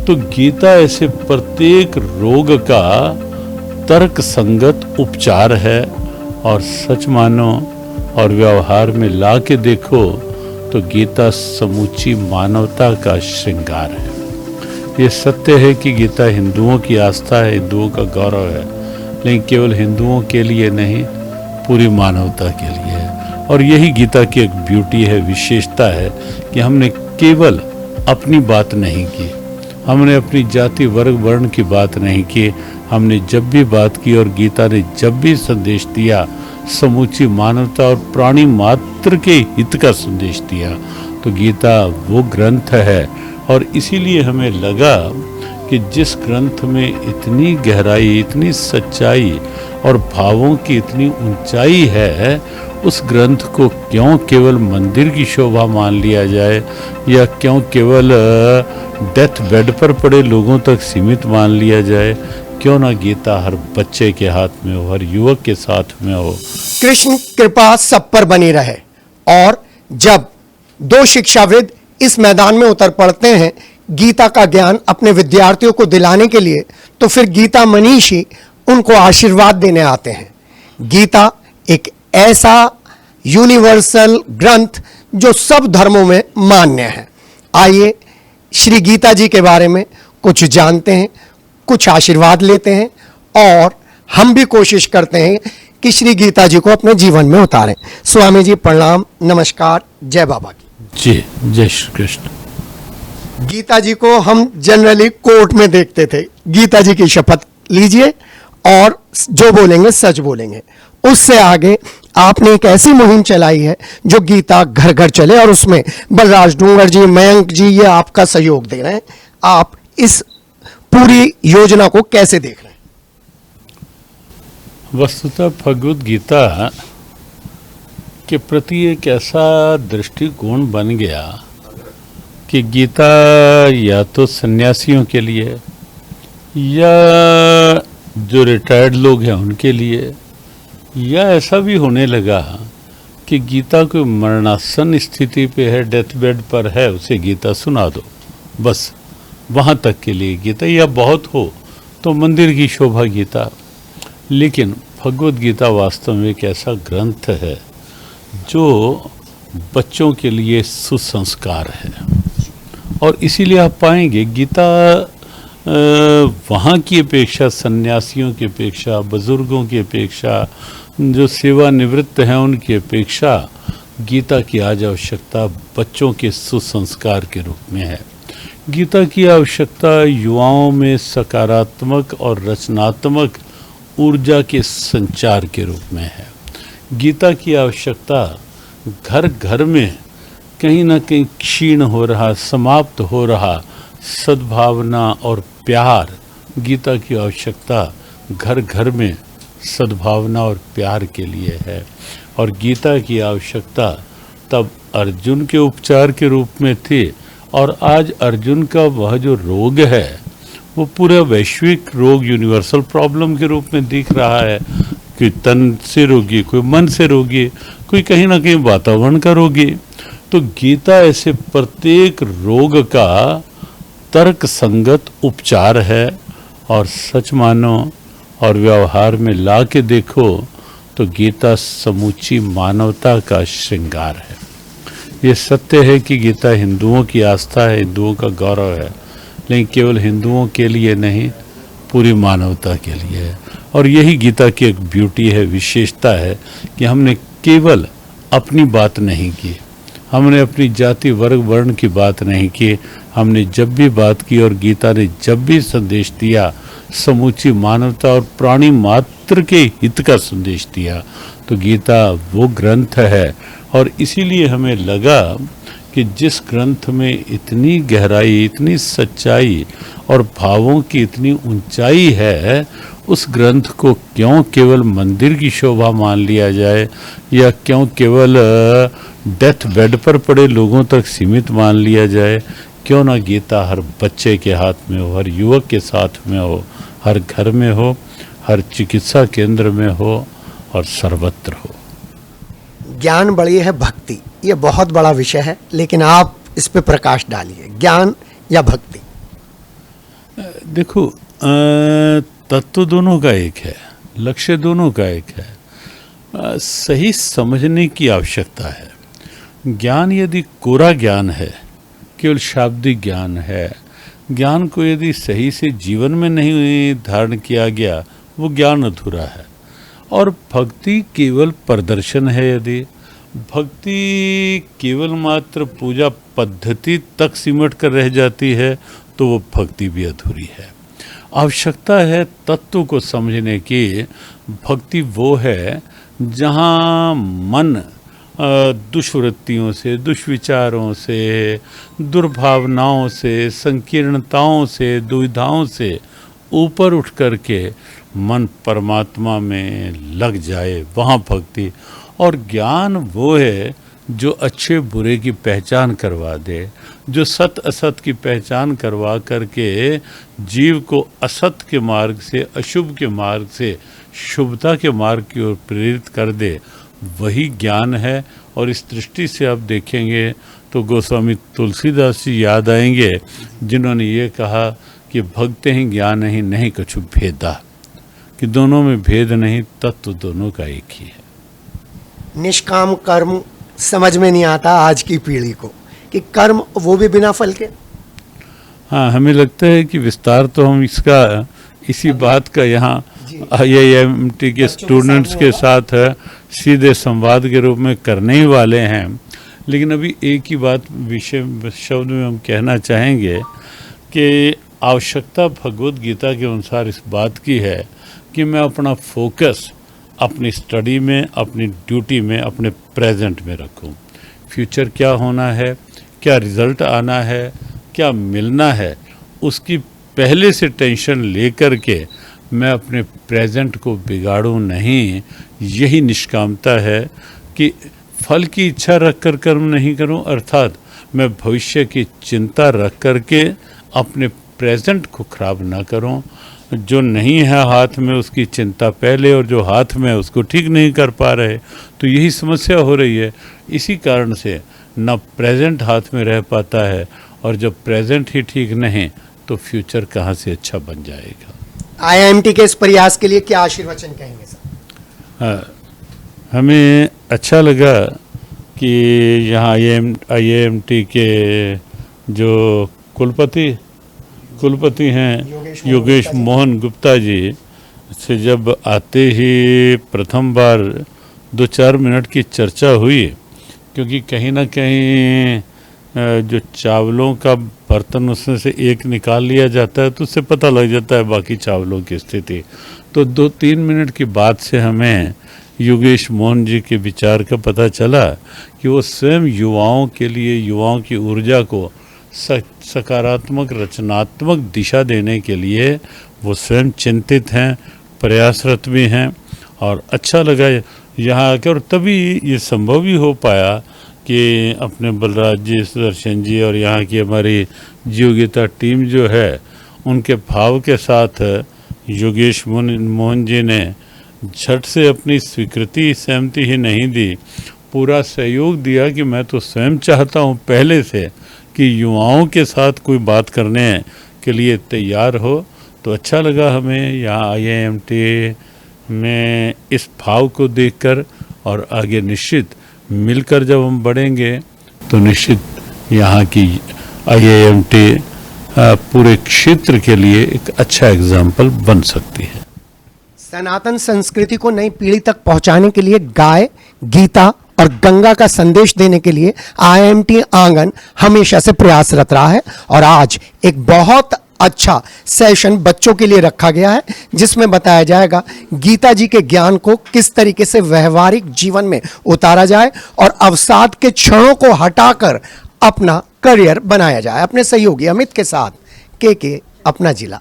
तो गीता ऐसे प्रत्येक रोग का तर्क संगत उपचार है। और सच मानो और व्यवहार में ला के देखो तो गीता समूची मानवता का श्रृंगार है। ये सत्य है कि गीता हिंदुओं की आस्था है, हिंदुओं का गौरव है, लेकिन केवल हिंदुओं के लिए नहीं, पूरी मानवता के लिए है। और यही गीता की एक ब्यूटी है, विशेषता है कि हमने केवल अपनी बात नहीं की, हमने अपनी जाति वर्ग वर्ण की बात नहीं की, हमने जब भी बात की और गीता ने जब भी संदेश दिया, समूची मानवता और प्राणी मात्र के हित का संदेश दिया। तो गीता वो ग्रंथ है और इसीलिए हमें लगा कि जिस ग्रंथ में इतनी गहराई, इतनी सच्चाई और भावों की इतनी ऊंचाई है, उस ग्रंथ को क्यों केवल मंदिर की शोभा मान लिया जाए या क्यों केवल डेथ बेड पर पड़े लोगों तक सीमित मान लिया जाए। क्यों ना गीता हर बच्चे के हाथ में हो, हर युवक के साथ में हो। कृष्ण कृपा सब पर बनी रहे। और जब दो शिक्षाविद इस मैदान में उतर पड़ते हैं गीता का ज्ञान अपने विद्यार्थियों को दिलाने के लिए, तो फिर गीता मनीषी उनको आशीर्वाद देने आते हैं। गीता एक ऐसा यूनिवर्सल ग्रंथ जो सब धर्मों में मान्य है। आइए श्री गीता जी के बारे में कुछ जानते हैं, कुछ आशीर्वाद लेते हैं और हम भी कोशिश करते हैं कि श्री गीता जी को अपने जीवन में उतारें। स्वामी जी प्रणाम, नमस्कार, जय बाबा की। जी, जय श्री कृष्ण। गीता जी को हम जनरली कोर्ट में देखते थे। गीता जी की शपथ लीजिए और जो बोलेंगे सच बोलेंगे। उससे आगे आपने एक ऐसी मुहिम चलाई है जो गीता घर घर चले और उसमें बलराज डूंगर जी, मयंक जी ये आपका सहयोग दे रहे हैं। आप इस पूरी योजना को कैसे देख रहे हैं? वस्तुतः भगवद गीता के प्रति एक ऐसा दृष्टिकोण बन गया कि गीता या तो सन्यासियों के लिए या जो रिटायर्ड लोग हैं उनके लिए, या ऐसा भी होने लगा कि गीता को मरणासन स्थिति पे है, डेथ बेड पर है, उसे गीता सुना दो, बस वहाँ तक के लिए गीता, या बहुत हो तो मंदिर की शोभा गीता। लेकिन भगवद गीता वास्तव में एक ऐसा ग्रंथ है जो बच्चों के लिए सुसंस्कार है। और इसीलिए आप पाएंगे गीता वहाँ की अपेक्षा, सन्यासियों की अपेक्षा, बुजुर्गों की अपेक्षा, जो सेवानिवृत्त हैं उनकी अपेक्षा, गीता की आज आवश्यकता बच्चों के सुसंस्कार के रूप में है। गीता की आवश्यकता युवाओं में सकारात्मक और रचनात्मक ऊर्जा के संचार के रूप में है। गीता की आवश्यकता घर घर में कहीं ना कहीं क्षीण हो रहा, समाप्त हो रहा सद्भावना और प्यार, गीता की आवश्यकता घर घर में सद्भावना और प्यार के लिए है। और गीता की आवश्यकता तब अर्जुन के उपचार के रूप में थी, और आज अर्जुन का वह जो रोग है वो पूरा वैश्विक रोग, यूनिवर्सल प्रॉब्लम के रूप में दिख रहा है। कोई तन से रोगी, कोई मन से रोगी, कोई कहीं ना कहीं वातावरण का रोगी। तो गीता ऐसे प्रत्येक रोग का तर्क संगत उपचार है। और सच मानो और व्यवहार में ला के देखो तो गीता समूची मानवता का श्रृंगार है। ये सत्य है कि गीता हिंदुओं की आस्था है, हिंदुओं का गौरव है, लेकिन केवल हिंदुओं के लिए नहीं, पूरी मानवता के लिए है। और यही गीता की एक ब्यूटी है, विशेषता है कि हमने केवल अपनी बात नहीं की, हमने अपनी जाति वर्ग वर्ण की बात नहीं की, हमने जब भी बात की और गीता ने जब भी संदेश दिया, समूची मानवता और प्राणी मात्र के हित का संदेश दिया। तो गीता वो ग्रंथ है और इसीलिए हमें लगा कि जिस ग्रंथ में इतनी गहराई, इतनी सच्चाई और भावों की इतनी ऊंचाई है, उस ग्रंथ को क्यों केवल मंदिर की शोभा मान लिया जाए या क्यों केवल डेथ बेड पर पड़े लोगों तक सीमित मान लिया जाए। क्यों ना गीता हर बच्चे के हाथ में हो, हर युवक के साथ में हो, हर घर में हो, हर चिकित्सा केंद्र में हो और सर्वत्र हो। ज्ञान बड़ी है भक्ति, ये बहुत बड़ा विषय है, लेकिन आप इस पे प्रकाश डालिए, ज्ञान या भक्ति। देखो, तत्व दोनों का एक है, लक्ष्य दोनों का एक है। सही समझने की आवश्यकता है। ज्ञान यदि कोरा ज्ञान है, केवल शाब्दिक ज्ञान है, ज्ञान को यदि सही से जीवन में नहीं धारण किया गया, वो ज्ञान अधूरा है। और भक्ति केवल प्रदर्शन है, यदि भक्ति केवल मात्र पूजा पद्धति तक सिमट कर रह जाती है, तो वो भक्ति भी अधूरी है। आवश्यकता है तत्व को समझने की। भक्ति वो है जहाँ मन दुष्वृत्तियों से, दुष्विचारों से, दुर्भावनाओं से, संकीर्णताओं से, दुविधाओं से ऊपर उठ करके मन परमात्मा में लग जाए, वहाँ भक्ति। और ज्ञान वो है जो अच्छे बुरे की पहचान करवा दे, जो सत असत की पहचान करवा करके जीव को असत के मार्ग से, अशुभ के मार्ग से शुभता के मार्ग की ओर प्रेरित कर दे, वही ज्ञान है। और इस दृष्टि से आप देखेंगे तो गोस्वामी तुलसीदास जी याद आएंगे, जिन्होंने ये कहा कि भक्त ही ज्ञान ही नहीं कछु भेदा, कि दोनों में भेद नहीं, तत्व दोनों का एक ही है। निष्काम कर्म समझ में नहीं आता आज की पीढ़ी को, कि कर्म वो भी बिना फल के। हाँ, हमें लगता है कि विस्तार तो हम इसका इसी बात का यहाँ IIMT के स्टूडेंट्स के साथ सीधे संवाद के रूप में करने ही वाले हैं। लेकिन अभी एक ही बात विषय शब्द में हम कहना चाहेंगे कि आवश्यकता भगवद गीता के अनुसार इस बात की है कि मैं अपना फोकस अपनी स्टडी में, अपनी ड्यूटी में, अपने प्रेजेंट में रखूं। फ्यूचर क्या होना है, क्या रिजल्ट आना है, क्या मिलना है, उसकी पहले से टेंशन लेकर के मैं अपने प्रेजेंट को बिगाड़ूं नहीं। यही निष्कामता है कि फल की इच्छा रख कर कर्म नहीं करूं, अर्थात मैं भविष्य की चिंता रख करके अपने प्रेजेंट को खराब ना करूं। जो नहीं है हाथ में उसकी चिंता पहले, और जो हाथ में है उसको ठीक नहीं कर पा रहे, तो यही समस्या हो रही है। इसी कारण से न प्रेजेंट हाथ में रह पाता है, और जब प्रेजेंट ही ठीक नहीं तो फ्यूचर कहाँ से अच्छा बन जाएगा। IIMT के इस प्रयास के लिए क्या आशीर्वचन कहेंगे सर? हाँ, हमें अच्छा लगा कि यहाँ IIMT के जो कुलपति हैं योगेश मोहन गुप्ता जी से जब आते ही प्रथम बार 2-4 मिनट की चर्चा हुई, क्योंकि कहीं ना कहीं जो चावलों का बर्तन उसमें से एक निकाल लिया जाता है तो उससे पता लग जाता है बाकी चावलों की स्थिति। तो 2-3 मिनट की बात से हमें योगेश मोहन जी के विचार का पता चला कि वो स्वयं युवाओं के लिए, युवाओं की ऊर्जा को सकारात्मक रचनात्मक दिशा देने के लिए वो स्वयं चिंतित हैं, प्रयासरत भी हैं। और अच्छा लगा यहाँ आकर, और तभी ये संभव भी हो पाया कि अपने बलराज जी, सुदर्शन जी और यहाँ की हमारी जीव गीता टीम जो है, उनके भाव के साथ योगेश मोहन जी ने झट से अपनी स्वीकृति, सहमति ही नहीं दी, पूरा सहयोग दिया कि मैं तो स्वयं चाहता हूँ पहले से कि युवाओं के साथ कोई बात करने के लिए तैयार हो। तो अच्छा लगा हमें यहाँ IIMT में इस भाव को देखकर, और आगे निश्चित मिलकर जब हम बढ़ेंगे तो निश्चित यहाँ की IIMT पूरे क्षेत्र के लिए एक अच्छा एग्जाम्पल बन सकती है। सनातन संस्कृति को नई पीढ़ी तक पहुंचाने के लिए गाय, गीता और गंगा का संदेश देने के लिए IIMT आंगन हमेशा से प्रयासरत रहा है। और आज एक बहुत अच्छा सेशन बच्चों के लिए रखा गया है, जिसमें बताया जाएगा गीता जी के ज्ञान को किस तरीके से व्यवहारिक जीवन में उतारा जाए और अवसाद के क्षणों को हटाकर अपना करियर बनाया जाए। अपने सहयोगी अमित के साथ के अपना जिला।